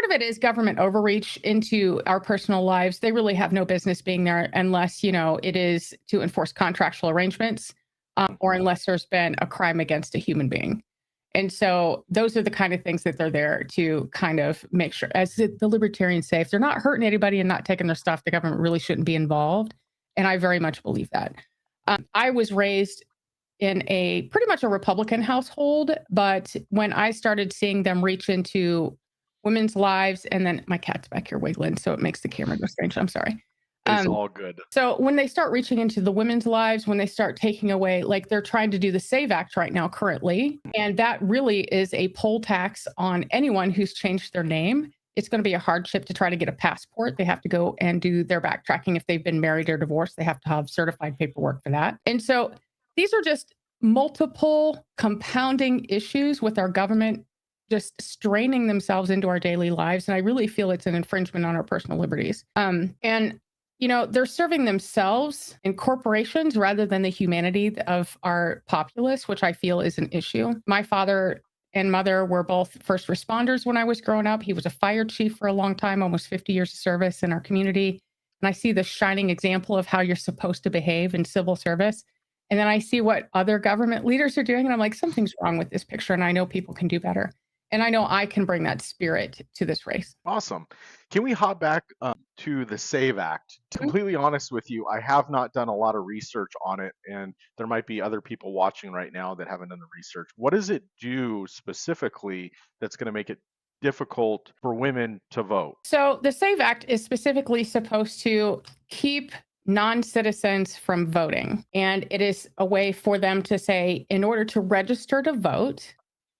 part of it is government overreach into our personal lives. They really have no business being there unless, it is to enforce contractual arrangements or unless there's been a crime against a human being. And so those are the kind of things that they're there to kind of make sure, as the libertarians say, if they're not hurting anybody and not taking their stuff, the government really shouldn't be involved. And I very much believe that. I was raised in a pretty much a Republican household, but when I started seeing them reach into women's lives, and then my cat's back here wiggling, so it makes the camera go strange. I'm sorry. It's all good. So when they start reaching into the women's lives, when they start taking away, like they're trying to do the SAVE Act right now currently, and that really is a poll tax on anyone who's changed their name. It's going to be a hardship to try to get a passport. They have to go and do their backtracking. If they've been married or divorced, they have to have certified paperwork for that. And so these are just multiple compounding issues with our government just straining themselves into our daily lives. And I really feel it's an infringement on our personal liberties. They're serving themselves and corporations rather than the humanity of our populace, which I feel is an issue. My father and mother were both first responders when I was growing up. He was a fire chief for a long time, almost 50 years of service in our community. And I see the shining example of how you're supposed to behave in civil service. And then I see what other government leaders are doing. And I'm like, something's wrong with this picture. And I know people can do better. And I know I can bring that spirit to this race. Awesome. Can we hop back to the SAVE Act? To be completely honest with you, I have not done a lot of research on it, and there might be other people watching right now that haven't done the research. What does it do specifically that's going to make it difficult for women to vote? So the SAVE Act is specifically supposed to keep non-citizens from voting. And it is a way for them to say, in order to register to vote,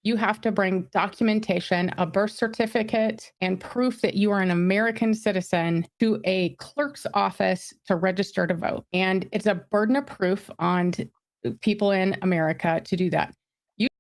you have to bring documentation, a birth certificate, and proof that you are an American citizen to a clerk's office to register to vote. And it's a burden of proof on people in America to do that.